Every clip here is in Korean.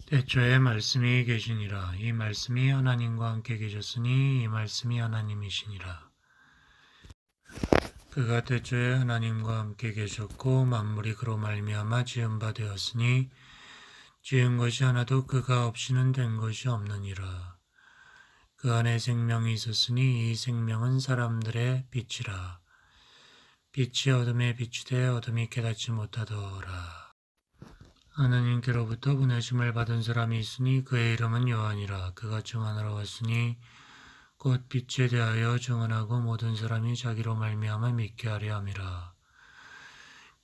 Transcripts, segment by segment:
태초에 말씀이 계시니라. 이 말씀이 하나님과 함께 계셨으니 이 말씀이 하나님이시니라. 그가 태초에 하나님과 함께 계셨고 만물이 그로 말미암아 지은 바 되었으니 지은 것이 하나도 그가 없이는 된 것이 없느니라. 그 안에 생명이 있었으니 이 생명은 사람들의 빛이라. 빛이 어둠에 비추되 어둠이 깨닫지 못하더라. 하나님께로부터 보내심을 받은 사람이 있으니 그의 이름은 요한이라. 그가 증언하러 왔으니 곧 빛에 대하여 증언하고 모든 사람이 자기로 말미암아 믿게 하려 함이라.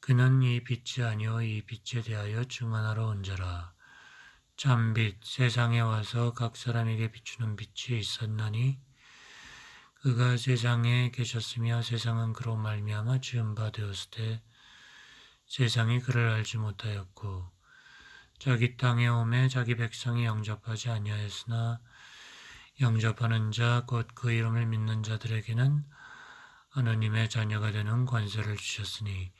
그는 이 빛이 아니요 이 빛에 대하여 증언하러 온 자라. 참빛 세상에 와서 각 사람에게 비추는 빛이 있었나니 그가 세상에 계셨으며 세상은 그로 말미암아 지은 바 되었으되 세상이 그를 알지 못하였고 자기 땅에 오매 자기 백성이 영접하지 아니하였으나 영접하는 자 곧 그 이름을 믿는 자들에게는 하느님의 자녀가 되는 권세를 주셨으니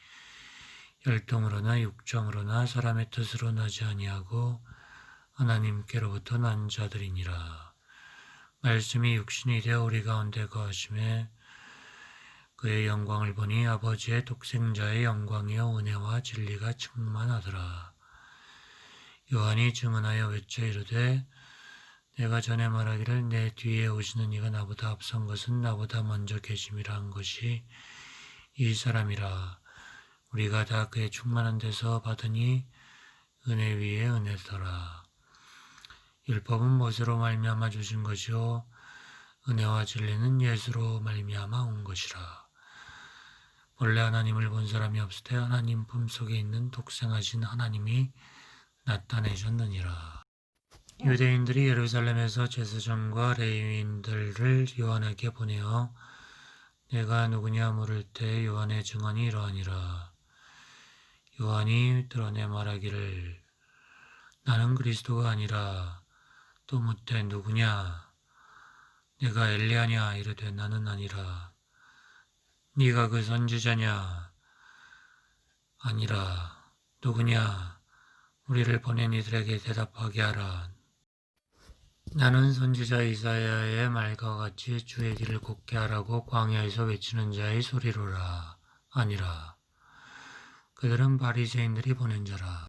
혈통으로나 육정으로나 사람의 뜻으로 나지 아니하고 하나님께로부터 난 자들이니라. 말씀이 육신이 되어 우리 가운데 거하심에 그의 영광을 보니 아버지의 독생자의 영광이요 은혜와 진리가 충만하더라. 요한이 증언하여 외쳐 이르되 내가 전에 말하기를 내 뒤에 오시는 이가 나보다 앞선 것은 나보다 먼저 계심이라 한 것이 이 사람이라. 우리가 다 그의 충만한 데서 받으니 은혜 위에 은혜더라. 율법은 모세로 말미암아 주신 것이요 은혜와 진리는 예수로 말미암아 온 것이라. 본래 하나님을 본 사람이 없으되 하나님 품속에 있는 독생하신 하나님이 나타내셨느니라. 유대인들이 예루살렘에서 제사장과 레위인들을 요한에게 보내어 내가 누구냐 물을 때 요한의 증언이 이러하니라. 요한이 드러내 말하기를 나는 그리스도가 아니라 또 묻되 누구냐 내가 엘리야냐 이르되 나는 아니라 네가 그 선지자냐 아니라 누구냐 우리를 보낸 이들에게 대답하게 하라. 나는 선지자 이사야의 말과 같이 주의 길을 곱게 하라고 광야에서 외치는 자의 소리로라 아니라. 그들은 바리새인들이 보낸 자라.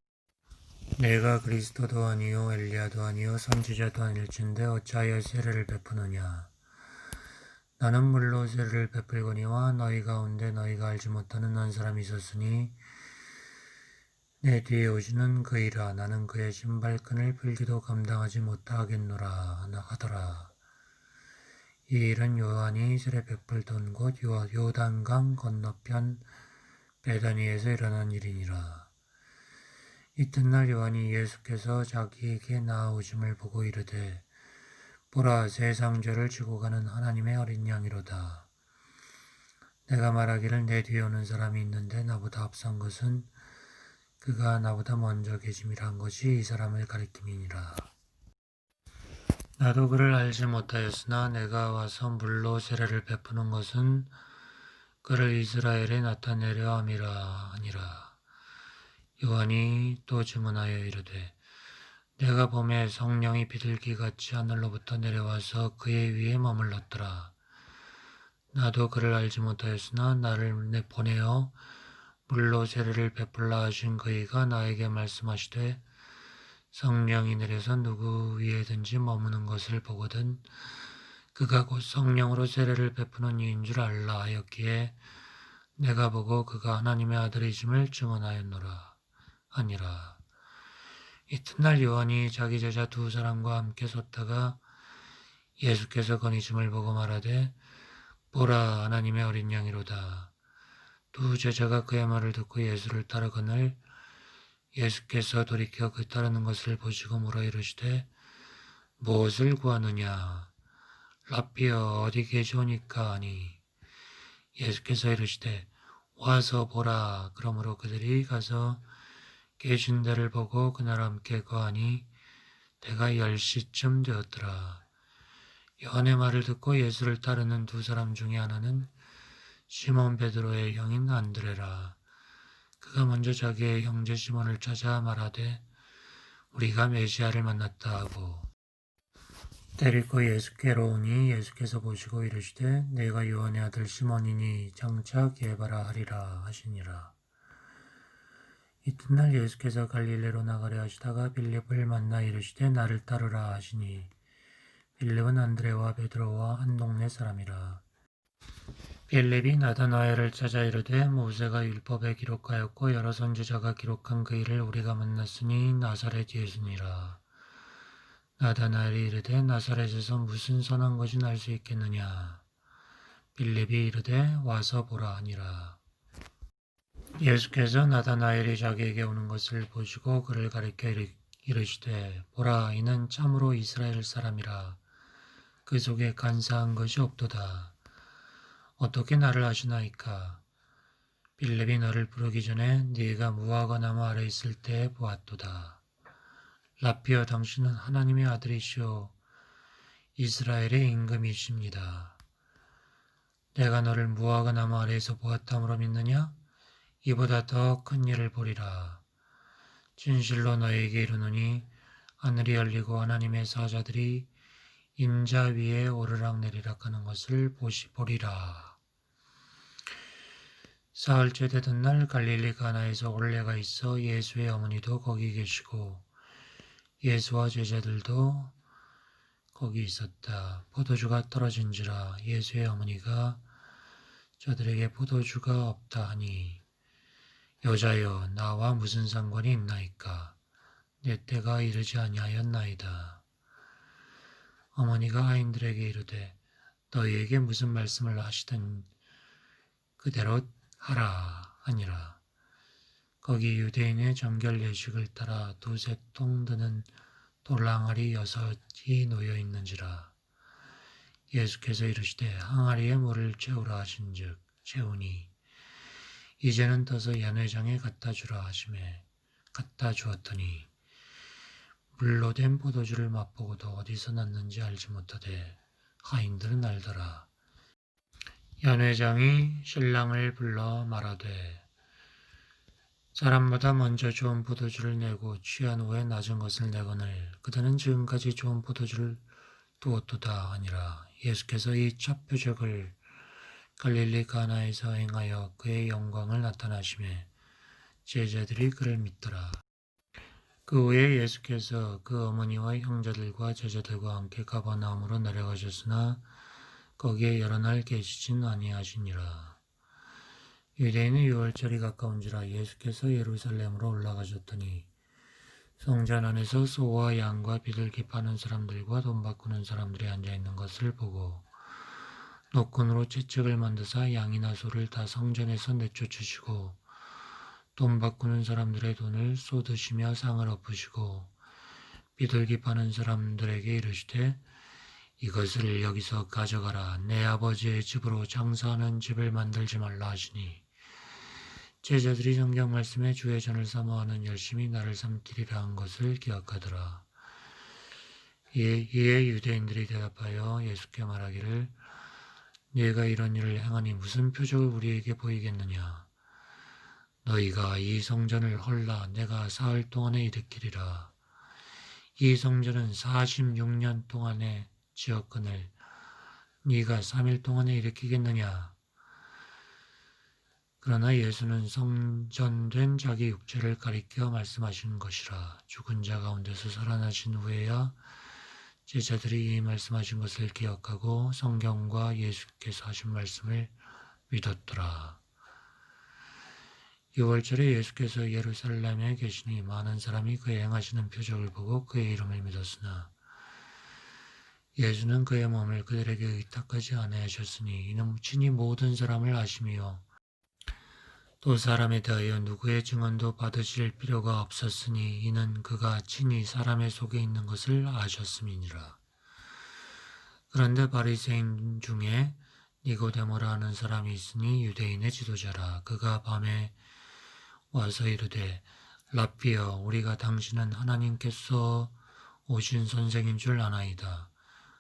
내가 그리스도도 아니요 엘리야도 아니요 선지자도 아닐진데 어찌하여 세례를 베푸느냐. 나는 물로 세례를 베풀거니와 너희 가운데 너희가 알지 못하는 한 사람이 있었으니 내 뒤에 오시는 그이라. 나는 그의 신발끈을 풀기도 감당하지 못하겠노라 하더라. 이 일은 요한이 세례 베풀던 곳 요단강 건너편 베다니에서 일어난 일이니라. 이튿날 요한이 예수께서 자기에게 나아오심을 보고 이르되 보라 세상 죄를 지고 가는 하나님의 어린 양이로다. 내가 말하기를 내 뒤에 오는 사람이 있는데 나보다 앞선 것은 그가 나보다 먼저 계심이라 한 것이 이 사람을 가리킴이니라. 나도 그를 알지 못하였으나 내가 와서 물로 세례를 베푸는 것은 그를 이스라엘에 나타내려 함이라 하니라. 요한이 또 증언하여 이르되 내가 보매 성령이 비둘기같이 하늘로부터 내려와서 그의 위에 머물렀더라. 나도 그를 알지 못하였으나 나를 보내어 물로 세례를 베풀라 하신 그이가 나에게 말씀하시되 성령이 내려서 누구 위에든지 머무는 것을 보거든 그가 곧 성령으로 세례를 베푸는 이인 줄 알라 하였기에 내가 보고 그가 하나님의 아들이심을 증언하였노라 아니라. 이튿날 요한이 자기 제자 두 사람과 함께 섰다가 예수께서 거니심을 보고 말하되 보라 하나님의 어린 양이로다. 두 제자가 그의 말을 듣고 예수를 따르거늘 예수께서 돌이켜 그 따르는 것을 보시고 물어 이르시되 무엇을 구하느냐. 랍비여 어디 계시오니까 하니 예수께서 이르시되 와서 보라. 그러므로 그들이 가서 계신 데를 보고 그날 함께 거하니 때가 10시쯤 되었더라. 요한의 말을 듣고 예수를 따르는 두 사람 중에 하나는 시몬 베드로의 형인 안드레라. 그가 먼저 자기의 형제 시몬을 찾아 말하되 우리가 메시아를 만났다 하고 데리고 예수께로 오니 예수께서 보시고 이르시되 내가 요한의 아들 시몬이니 장차 게바라 하리라 하시니라. 이튿날 예수께서 갈릴레로 나가려 하시다가 빌립을 만나 이르시되 나를 따르라 하시니 빌립은 안드레와 베드로와 한 동네 사람이라. 빌립이 나다나엘을 찾아 이르되 모세가 율법에 기록하였고 여러 선지자가 기록한 그 일을 우리가 만났으니 나사렛 예수니라. 나다나엘이 이르되 나사렛에서 무슨 선한 것이 날 수 있겠느냐. 빌립이 이르되 와서 보라 하니라. 예수께서 나다나엘이 자기에게 오는 것을 보시고 그를 가리켜 이르시되 보라 이는 참으로 이스라엘 사람이라. 그 속에 간사한 것이 없도다. 어떻게 나를 아시나이까? 빌립이 너를 부르기 전에 네가 무화과 나무 아래 있을 때 보았도다. 라피어 당신은 하나님의 아들이시오 이스라엘의 임금이십니다. 내가 너를 무화과 나무 아래에서 보았다므로 믿느냐? 이보다 더 큰 일을 보리라. 진실로 너에게 이르노니 하늘이 열리고 하나님의 사자들이 임자 위에 오르락내리락 하는 것을 보리라. 사흘째 되던 날 갈릴리 가나에서 올레가 있어 예수의 어머니도 거기 계시고 예수와 제자들도 거기 있었다. 포도주가 떨어진지라 예수의 어머니가 저들에게 포도주가 없다 하니 여자여 나와 무슨 상관이 있나이까? 내 때가 이르지 아니하였나이다. 어머니가 아인들에게 이르되 너희에게 무슨 말씀을 하시든 그대로 하라 하니라. 거기 유대인의 정결 예식을 따라 두세 통 드는 돌항아리 6이 놓여 있는지라. 예수께서 이르시되 항아리에 물을 채우라 하신즉 채우니 이제는 떠서 연회장에 갖다 주라 하시매 갖다 주었더니 물로 된 포도주를 맛보고도 어디서 났는지 알지 못하되 하인들은 알더라. 연회장이 신랑을 불러 말하되 사람보다 먼저 좋은 포도주를 내고 취한 후에 낮은 것을 내거늘 그들은 지금까지 좋은 포도주를 두었도다 하니라. 예수께서 이 첫 표적을 갈릴리 가나에서 행하여 그의 영광을 나타나시매 제자들이 그를 믿더라. 그 후에 예수께서 그 어머니와 형제들과 제자들과 함께 가버나움으로 내려가셨으나 거기에 여러 날 계시진 아니하시니라. 유대인의 유월절이 가까운지라 예수께서 예루살렘으로 올라가셨더니 성전 안에서 소와 양과 비둘기 파는 사람들과 돈 바꾸는 사람들이 앉아있는 것을 보고 노끈으로 채찍을 만드사 양이나 소를 다 성전에서 내쫓으시고 돈 바꾸는 사람들의 돈을 쏟으시며 상을 엎으시고 비둘기 파는 사람들에게 이르시되 이것을 여기서 가져가라. 내 아버지의 집으로 장사하는 집을 만들지 말라 하시니 제자들이 성경 말씀에 주의 전을 사모하는 열심히 나를 삼키리라 한 것을 기억하더라. 이에 유대인들이 대답하여 예수께 말하기를 네가 이런 일을 행하니 무슨 표적을 우리에게 보이겠느냐. 너희가 이 성전을 헐라 내가 사흘 동안에 일으키리라. 이 성전은 46년 동안에 지었거늘 네가 3일 동안에 일으키겠느냐. 그러나 예수는 성전된 자기 육체를 가리켜 말씀하신 것이라. 죽은 자 가운데서 살아나신 후에야 제자들이 이 말씀하신 것을 기억하고 성경과 예수께서 하신 말씀을 믿었더라. 6월절에 예수께서 예루살렘에 계시니 많은 사람이 그의 행하시는 표적을 보고 그의 이름을 믿었으나 예수는 그의 몸을 그들에게 의탁하지 아니하셨으니 이는 친히 모든 사람을 아심이요 또 사람에 대하여 누구의 증언도 받으실 필요가 없었으니 이는 그가 친히 사람의 속에 있는 것을 아셨음이니라. 그런데 바리새인 중에 니고데모라 하는 사람이 있으니 유대인의 지도자라. 그가 밤에 와서 이르되 라피어 우리가 당신은 하나님께서 오신 선생인 줄 아나이다.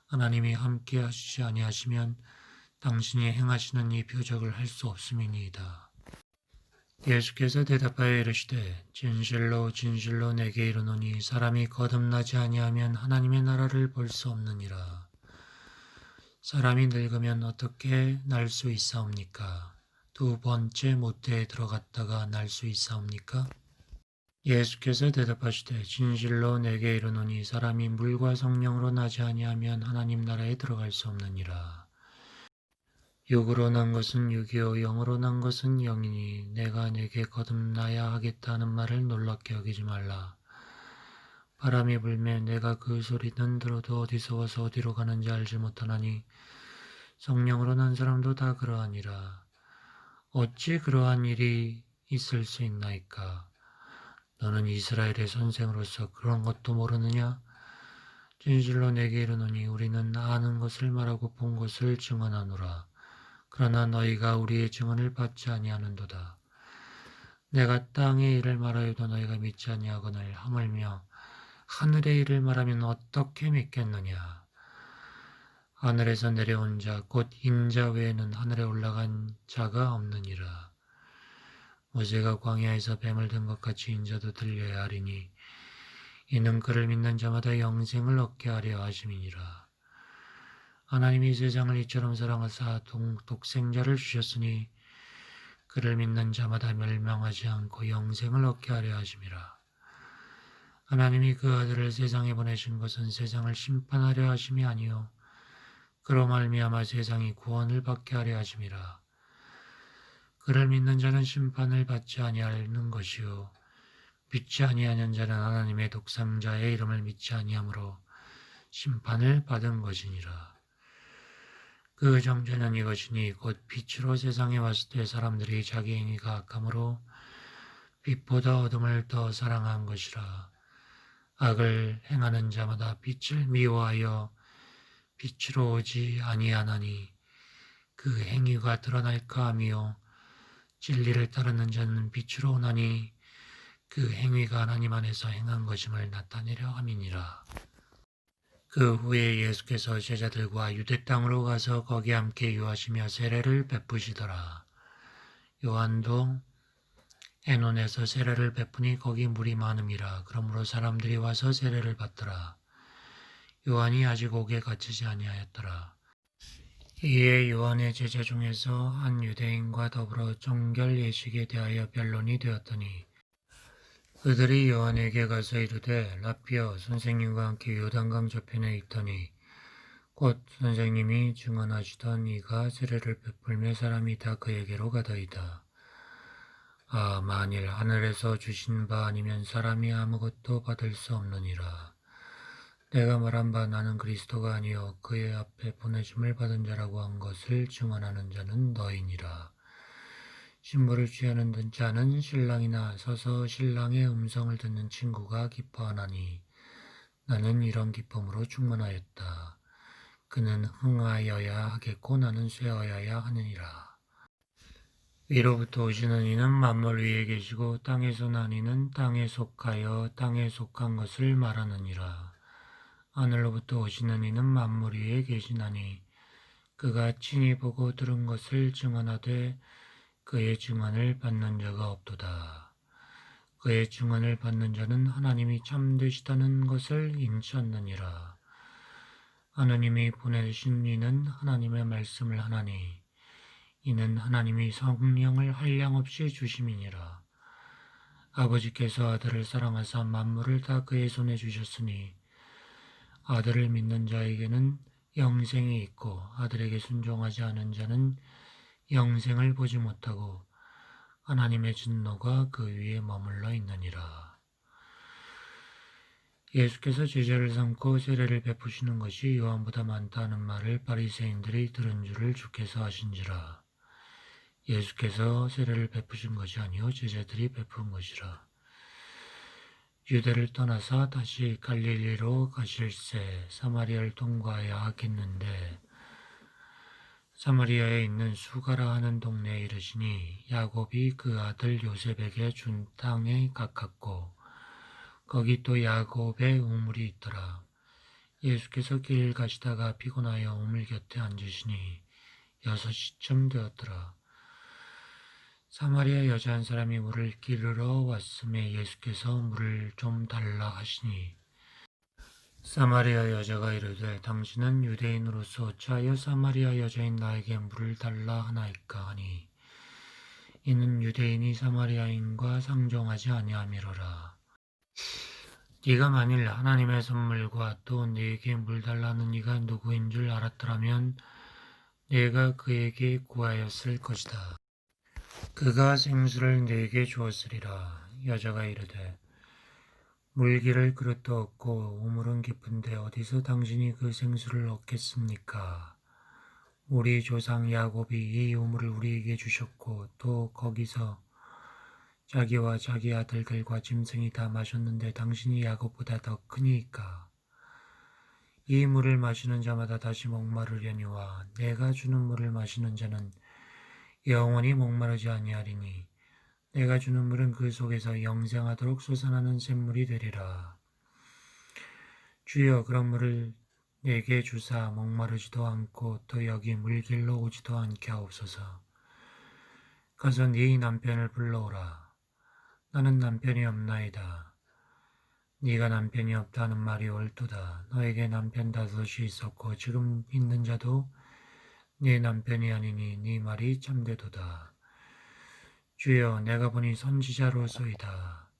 하나님이 함께 하시지 아니하시면 당신이 행하시는 이 표적을 할 수 없음이니이다. 예수께서 대답하여 이르시되 진실로 진실로 내게 이르노니 사람이 거듭나지 아니하면 하나님의 나라를 볼 수 없느니라. 사람이 늙으면 어떻게 날 수 있사옵니까? 두 번째 모태에 들어갔다가 날 수 있사옵니까? 예수께서 대답하시되 진실로 내게 이르노니 사람이 물과 성령으로 나지 아니하면 하나님 나라에 들어갈 수 없느니라. 육으로 난 것은 육이요 영으로 난 것은 영이니 내가 내게 거듭나야 하겠다는 말을 놀랍게 여기지 말라. 바람이 불면 내가 그 소리는 들어도 어디서 와서 어디로 가는지 알지 못하나니 성령으로 난 사람도 다 그러하니라. 어찌 그러한 일이 있을 수 있나이까? 너는 이스라엘의 선생으로서 그런 것도 모르느냐? 진실로 내게 이르노니 우리는 아는 것을 말하고 본 것을 증언하노라. 그러나 너희가 우리의 증언을 받지 아니하는도다. 내가 땅의 일을 말하여도 너희가 믿지 아니하거늘 하물며 하늘의 일을 말하면 어떻게 믿겠느냐? 하늘에서 내려온 자 곧 인자 외에는 하늘에 올라간 자가 없느니라. 모세가 광야에서 뱀을 든 것 같이 인자도 들려야 하리니 이는 그를 믿는 자마다 영생을 얻게 하려 하심이니라. 하나님이 세상을 이처럼 사랑하사 독생자를 주셨으니 그를 믿는 자마다 멸망하지 않고 영생을 얻게 하려 하심이라. 하나님이 그 아들을 세상에 보내신 것은 세상을 심판하려 하심이 아니요 그로 말미암아 세상이 구원을 받게 하려 하심이라. 그를 믿는 자는 심판을 받지 아니하는 것이요 믿지 아니하는 자는 하나님의 독생자의 이름을 믿지 아니하므로 심판을 받은 것이니라. 그 정죄는 이것이니 곧 빛으로 세상에 왔을 때 사람들이 자기 행위가 악함으로 빛보다 어둠을 더 사랑한 것이라. 악을 행하는 자마다 빛을 미워하여 빛으로 오지 아니하나니 그 행위가 드러날까 하며 진리를 따르는 자는 빛으로 오나니 그 행위가 하나님 안에서 행한 것임을 나타내려 함이니라. 그 후에 예수께서 제자들과 유대 땅으로 가서 거기 함께 유하시며 세례를 베푸시더라. 요한도 에논에서 세례를 베푸니 거기 물이 많음이라. 그러므로 사람들이 와서 세례를 받더라. 요한이 아직 옥에 갇히지 아니하였더라. 이에 요한의 제자 중에서 한 유대인과 더불어 정결 예식에 대하여 변론이 되었더니 그들이 요한에게 가서 이르되 라피어 선생님과 함께 요단강 저편에 있더니 곧 선생님이 증언하시던 이가 세례를 베풀며 사람이 다 그에게로 가더이다. 아 만일 하늘에서 주신 바 아니면 사람이 아무것도 받을 수 없느니라. 내가 말한 바 나는 그리스도가 아니요 그의 앞에 보내심을 받은 자라고 한 것을 증언하는 자는 너희니라. 신부를 취하는 자는 신랑이나 서서 신랑의 음성을 듣는 친구가 기뻐하나니 나는 이런 기쁨으로 충만하였다. 그는 흥하여야 하겠고 나는 쇠하여야 하느니라. 위로부터 오시는 이는 만물 위에 계시고 땅에서 난 이는 땅에 속하여 땅에 속한 것을 말하느니라. 하늘로부터 오시는 이는 만물 위에 계시나니 그가 친히 보고 들은 것을 증언하되 그의 증언을 받는 자가 없도다. 그의 증언을 받는 자는 하나님이 참되시다는 것을 인치었느니라. 하나님이 보내신 이는 하나님의 말씀을 하나니 이는 하나님이 성령을 한량없이 주심이니라. 아버지께서 아들을 사랑하사 만물을 다 그의 손에 주셨으니 아들을 믿는 자에게는 영생이 있고 아들에게 순종하지 않은 자는 영생을 보지 못하고 하나님의 진노가 그 위에 머물러 있느니라. 예수께서 제자를 삼고 세례를 베푸시는 것이 요한보다 많다는 말을 바리새인들이 들은 줄을 주께서 아신지라. 예수께서 세례를 베푸신 것이 아니요 제자들이 베푼 것이라. 유대를 떠나서 다시 갈릴리로 가실새 사마리아를 통과하여 하겠는데 사마리아에 있는 수가라 하는 동네에 이르시니 야곱이 그 아들 요셉에게 준 땅에 가깝고 거기 또 야곱의 우물이 있더라. 예수께서 길 가시다가 피곤하여 우물 곁에 앉으시니 6시쯤 되었더라. 사마리아 여자 한 사람이 물을 기르러 왔음에 예수께서 물을 좀 달라 하시니 사마리아 여자가 이르되 당신은 유대인으로서 어찌하여 사마리아 여자인 나에게 물을 달라 하나이까 하니 이는 유대인이 사마리아인과 상종하지 아니함이로라. 네가 만일 하나님의 선물과 또 네게 물 달라는 이가 누구인 줄 알았더라면 네가 그에게 구하였을 것이다. 그가 생수를 네게 주었으리라. 여자가 이르되 물기를 그릇도 없고 우물은 깊은데 어디서 당신이 그 생수를 얻겠습니까? 우리 조상 야곱이 이 우물을 우리에게 주셨고 또 거기서 자기와 자기 아들들과 짐승이 다 마셨는데 당신이 야곱보다 더 크니까. 이 물을 마시는 자마다 다시 목마르려니와 내가 주는 물을 마시는 자는 영원히 목마르지 아니하리니 내가 주는 물은 그 속에서 영생하도록 솟아나는 샘물이 되리라. 주여 그런 물을 내게 주사 목마르지도 않고 또 여기 물길로 오지도 않게 하옵소서. 가서 네 남편을 불러오라. 나는 남편이 없나이다. 네가 남편이 없다는 말이 옳도다. 너에게 남편 다섯이 있었고 지금 있는 자도 네 남편이 아니니 네 말이 참되도다. 주여 내가 보니 선지자로소이다.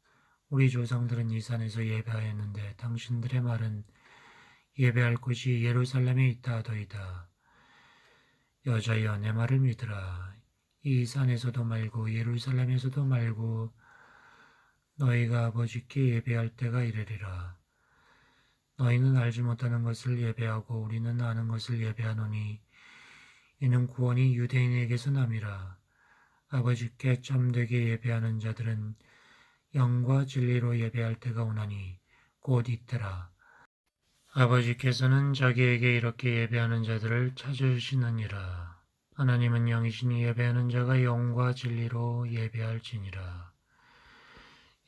우리 조상들은 이 산에서 예배하였는데 당신들의 말은 예배할 곳이 예루살렘에 있다 하더이다. 여자여 내 말을 믿으라. 이 산에서도 말고 예루살렘에서도 말고 너희가 아버지께 예배할 때가 이르리라. 너희는 알지 못하는 것을 예배하고 우리는 아는 것을 예배하노니 이는 구원이 유대인에게서 남이라. 아버지께 참되게 예배하는 자들은 영과 진리로 예배할 때가 오나니 곧 이때라. 아버지께서는 자기에게 이렇게 예배하는 자들을 찾으시느니라. 하나님은 영이시니 예배하는 자가 영과 진리로 예배할지니라.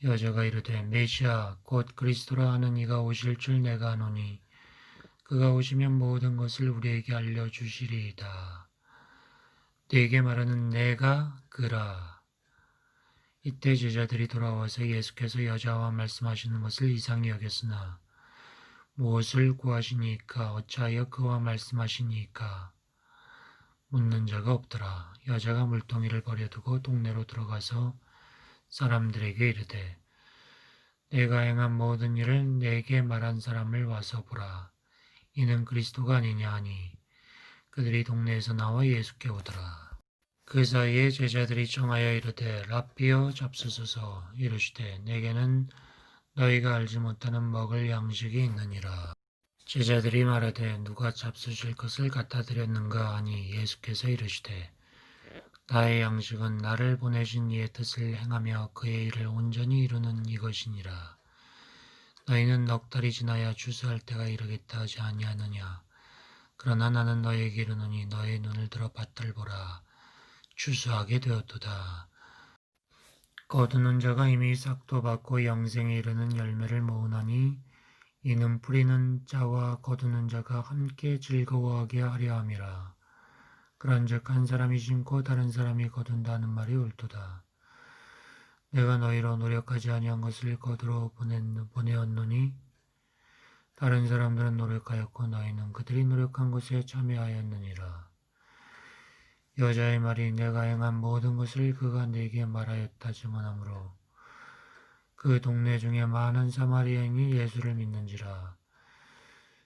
여자가 이르되 메시아 곧 그리스도라 하는 이가 오실 줄 내가 아노니 그가 오시면 모든 것을 우리에게 알려주시리이다. 네게 말하는 내가 그라. 이때 제자들이 돌아와서 예수께서 여자와 말씀하시는 것을 이상히 여겼으나 무엇을 구하시니까 어찌하여 그와 말씀하시니까 묻는 자가 없더라. 여자가 물동이를 버려두고 동네로 들어가서 사람들에게 이르되 내가 행한 모든 일을 내게 말한 사람을 와서 보라. 이는 그리스도가 아니냐 하니 그들이 동네에서 나와 예수께 오더라. 그 사이에 제자들이 청하여 이르되 랍비여 잡수소서. 이르시되 내게는 너희가 알지 못하는 먹을 양식이 있느니라. 제자들이 말하되 누가 잡수실 것을 갖다 드렸는가 하니 예수께서 이르시되 나의 양식은 나를 보내신 이의 뜻을 행하며 그의 일을 온전히 이루는 이것이니라. 너희는 넉 달이 지나야 추수할 때가 이르겠다 하지 아니하느냐. 그러나 나는 너희에게 이르노니 너희 눈을 들어 밭을 보라. 추수하게 되었도다. 거두는 자가 이미 싹도 받고 영생에 이르는 열매를 모으나니 이는 뿌리는 자와 거두는 자가 함께 즐거워하게 하려 함이라. 그런즉 한 사람이 심고 다른 사람이 거둔다는 말이 옳도다. 내가 너희로 노력하지 아니한 것을 거두러 보내었노니 다른 사람들은 노력하였고 너희는 그들이 노력한 것에 참여하였느니라. 여자의 말이 내가 행한 모든 것을 그가 내게 말하였다 증언하므로 그 동네 중에 많은 사마리아인이 예수를 믿는지라.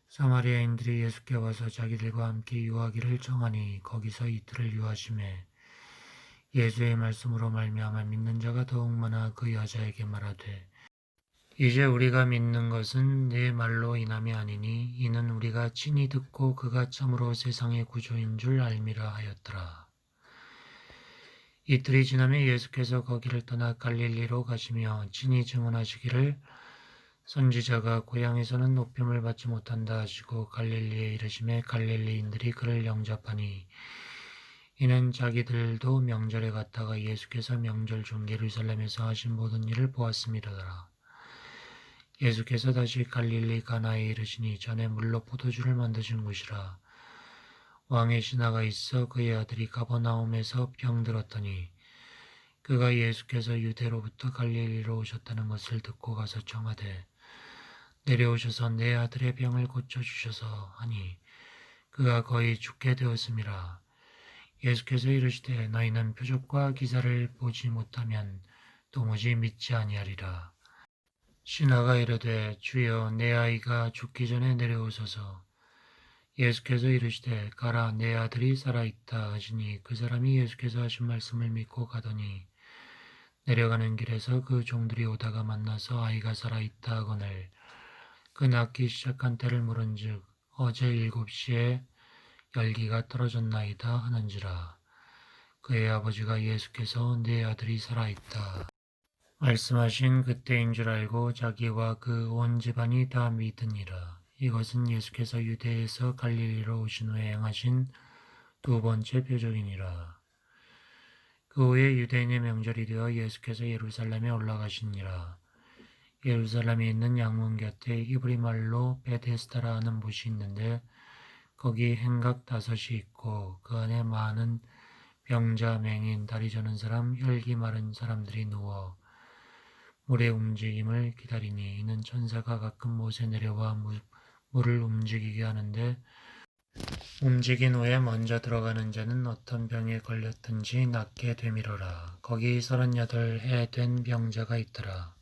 사마리아인들이 예수께 와서 자기들과 함께 유하기를 청하니 거기서 이틀을 유하심에 예수의 말씀으로 말미암아 믿는 자가 더욱 많아 그 여자에게 말하되 이제 우리가 믿는 것은 네 말로 인함이 아니니 이는 우리가 친히 듣고 그가 참으로 세상의 구주인 줄 알미라 하였더라. 이틀이 지나며 예수께서 거기를 떠나 갈릴리로 가시며 친히 증언하시기를 선지자가 고향에서는 높임을 받지 못한다 하시고 갈릴리에 이르심에 갈릴리인들이 그를 영접하니 이는 자기들도 명절에 갔다가 예수께서 명절 중 예루살렘에서 하신 모든 일을 보았음이로라. 예수께서 다시 갈릴리 가나에 이르시니 전에 물로 포도주를 만드신 곳이라. 왕의 신하가 있어 그의 아들이 가버나움에서 병들었더니 그가 예수께서 유대로부터 갈릴리로 오셨다는 것을 듣고 가서 청하되 내려오셔서 내 아들의 병을 고쳐주셔서 하니 그가 거의 죽게 되었음이라. 예수께서 이르시되 너희는 표적과 기사를 보지 못하면 도무지 믿지 아니하리라. 신하가 이르되 주여 내 아이가 죽기 전에 내려오소서. 예수께서 이르시되 가라 내 아들이 살아있다 하시니 그 사람이 예수께서 하신 말씀을 믿고 가더니 내려가는 길에서 그 종들이 오다가 만나서 아이가 살아있다 하거늘 그 낫기 시작한 때를 물은즉 어제 7시에 열기가 떨어졌나이다 하는지라. 그의 아버지가 예수께서 내 아들이 살아있다 말씀하신 그때인 줄 알고 자기와 그 온 집안이 다 믿으니라. 이것은 예수께서 유대에서 갈릴리로 오신 후에 행하신 두 번째 표적이니라. 그 후에 유대인의 명절이 되어 예수께서 예루살렘에 올라가시니라. 예루살렘에 있는 양문 곁에 이브리 말로 베데스다라 하는 곳이 있는데 거기 행각 5이 있고 그 안에 많은 병자, 맹인, 다리 저는 사람, 혈기 마른 사람들이 누워 물의 움직임을 기다리니 이는 천사가 가끔 못에 내려와 물을 움직이게 하는데 움직인 후에 먼저 들어가는 자는 어떤 병에 걸렸든지 낫게 되밀어라. 거기 38해 된 병자가 있더라.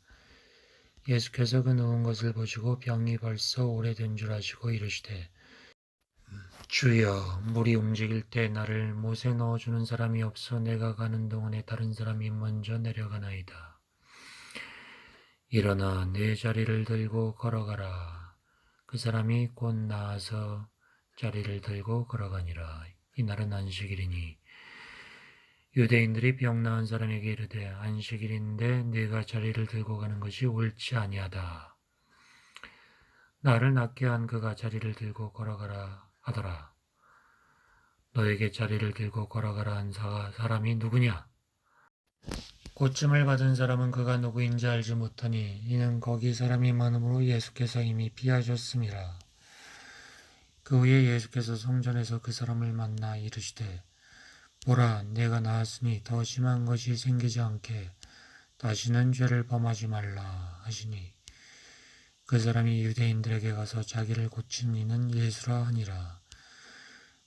예수께서 그 누운 것을 보시고 병이 벌써 오래된 줄 아시고 이르시되 주여 물이 움직일 때 나를 못에 넣어주는 사람이 없어 내가 가는 동안에 다른 사람이 먼저 내려가나이다. 일어나 내 자리를 들고 걸어가라. 그 사람이 곧 나아서 자리를 들고 걸어가니라. 이날은 안식일이니 유대인들이 병 나은 사람에게 이르되 안식일인데 네가 자리를 들고 가는 것이 옳지 아니하다. 나를 낫게 한 그가 자리를 들고 걸어가라 하더라. 너에게 자리를 들고 걸어가라 한 사람이 누구냐? 고침을 받은 사람은 그가 누구인지 알지 못하니 이는 거기 사람이 많음으로 예수께서 이미 피하셨음이라. 그 후에 예수께서 성전에서 그 사람을 만나 이르시되 보라 내가 나았으니 더 심한 것이 생기지 않게 다시는 죄를 범하지 말라 하시니 그 사람이 유대인들에게 가서 자기를 고친 이는 예수라 하니라.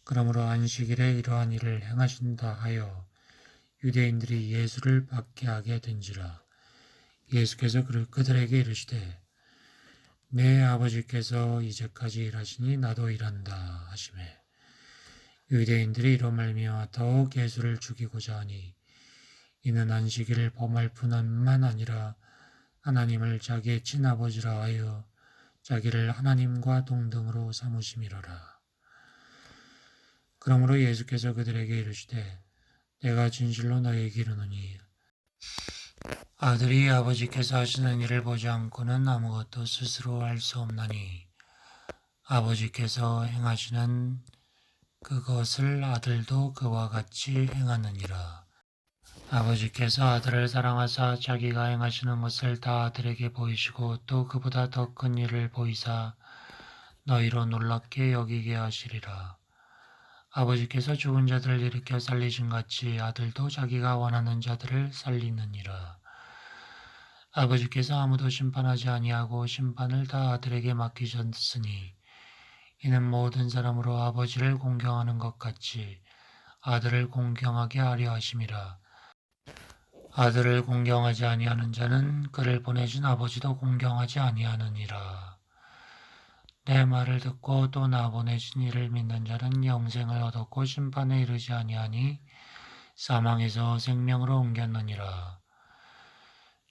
그러므로 안식일에 이러한 일을 행하신다 하여 유대인들이 예수를 받게 하게 된지라. 예수께서 그들에게 이르시되 내 아버지께서 이제까지 일하시니 나도 일한다 하시매 유대인들이 이로 말미암아 더욱 예수를 죽이고자 하니 이는 안식일을 범할 뿐만 아니라 하나님을 자기의 친아버지라 하여 자기를 하나님과 동등으로 삼으심이로라. 그러므로 예수께서 그들에게 이르시되 내가 진실로 너희에게 이르노니 아들이 아버지께서 하시는 일을 보지 않고는 아무것도 스스로 할 수 없나니 아버지께서 행하시는 그것을 아들도 그와 같이 행하느니라. 아버지께서 아들을 사랑하사 자기가 행하시는 것을 다 아들에게 보이시고 또 그보다 더 큰 일을 보이사 너희로 놀랍게 여기게 하시리라. 아버지께서 죽은 자들을 일으켜 살리신 같이 아들도 자기가 원하는 자들을 살리느니라. 아버지께서 아무도 심판하지 아니하고 심판을 다 아들에게 맡기셨으니 이는 모든 사람으로 아버지를 공경하는 것 같이 아들을 공경하게 하려 하심이라. 아들을 공경하지 아니하는 자는 그를 보내준 아버지도 공경하지 아니하느니라. 내 말을 듣고 또 나 보내신 이를 믿는 자는 영생을 얻었고 심판에 이르지 아니하니 사망에서 생명으로 옮겼느니라.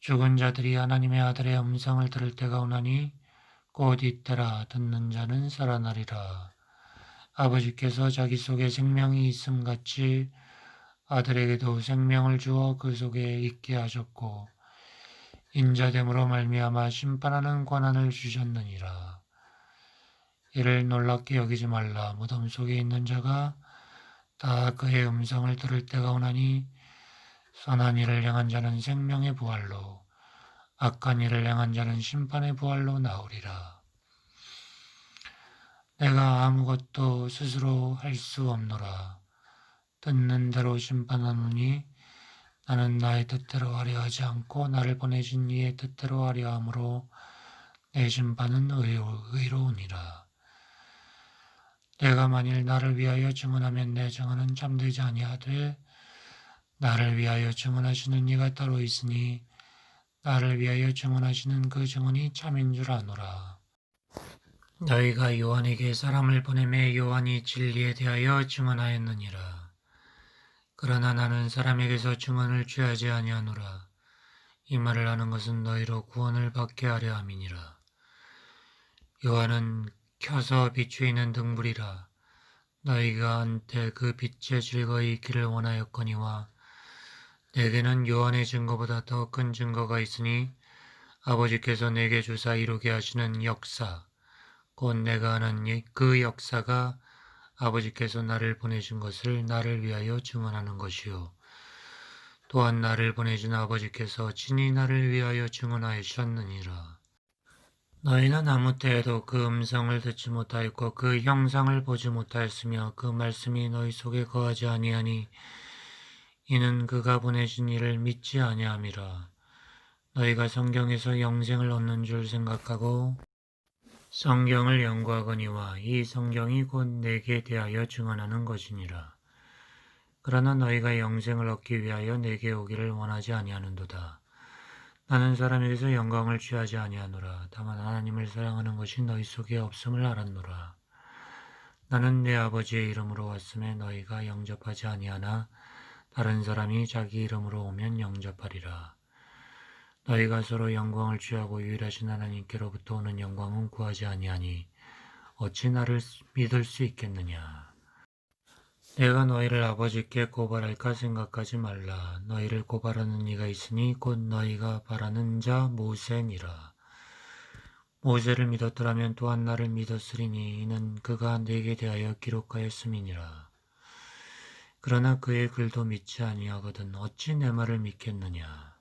죽은 자들이 하나님의 아들의 음성을 들을 때가 오나니 곧 이때라. 듣는 자는 살아나리라. 아버지께서 자기 속에 생명이 있음같이 아들에게도 생명을 주어 그 속에 있게 하셨고 인자됨으로 말미암아 심판하는 권한을 주셨느니라. 이를 놀랍게 여기지 말라. 무덤 속에 있는 자가 다 그의 음성을 들을 때가 오나니 선한 일을 행한 자는 생명의 부활로 악한 일을 행한 자는 심판의 부활로 나오리라. 내가 아무것도 스스로 할 수 없노라. 듣는 대로 심판하노니 나는 나의 뜻대로 하려 하지 않고 나를 보내신 이의 뜻대로 하려 함으로 내신 바는 의로우니라. 내가 만일 나를 위하여 증언하면 내 증언은 잠되지 아니하되 나를 위하여 증언하시는 이가 따로 있으니 나를 위하여 증언하시는 그 증언이 참인 줄 아노라. 너희가 요한에게 사람을 보내매 요한이 진리에 대하여 증언하였느니라. 그러나 나는 사람에게서 증언을 취하지 아니하노라. 이 말을 하는 것은 너희로 구원을 받게 하려 함이니라. 요한은 켜서 비추이는 등불이라. 너희가 한때 그 빛에 즐거이 있기를 원하였거니와 내게는 요한의 증거보다 더 큰 증거가 있으니 아버지께서 내게 주사 이루게 하시는 역사, 곧 내가 하는 그 역사가 아버지께서 나를 보내신 것을 나를 위하여 증언하는 것이요. 또한 나를 보내신 아버지께서 친히 나를 위하여 증언하셨느니라. 너희는 아무 때에도 그 음성을 듣지 못하였고 그 형상을 보지 못하였으며 그 말씀이 너희 속에 거하지 아니하니 이는 그가 보내신 이를 믿지 아니함이라. 너희가 성경에서 영생을 얻는 줄 생각하고 성경을 연구하거니와 이 성경이 곧 내게 대하여 증언하는 것이니라. 그러나 너희가 영생을 얻기 위하여 내게 오기를 원하지 아니하는도다. 나는 사람에게서 영광을 취하지 아니하노라. 다만 하나님을 사랑하는 것이 너희 속에 없음을 알았노라. 나는 내 아버지의 이름으로 왔음에 너희가 영접하지 아니하나 다른 사람이 자기 이름으로 오면 영접하리라. 너희가 서로 영광을 취하고 유일하신 하나님께로부터 오는 영광은 구하지 아니하니 어찌 나를 믿을 수 있겠느냐. 내가 너희를 아버지께 고발할까 생각하지 말라. 너희를 고발하는 이가 있으니 곧 너희가 바라는 자 모세니라. 모세를 믿었더라면 또한 나를 믿었으리니 이는 그가 내게 대하여 기록하였음이니라. 그러나 그의 글도 믿지 아니하거든 어찌 내 말을 믿겠느냐.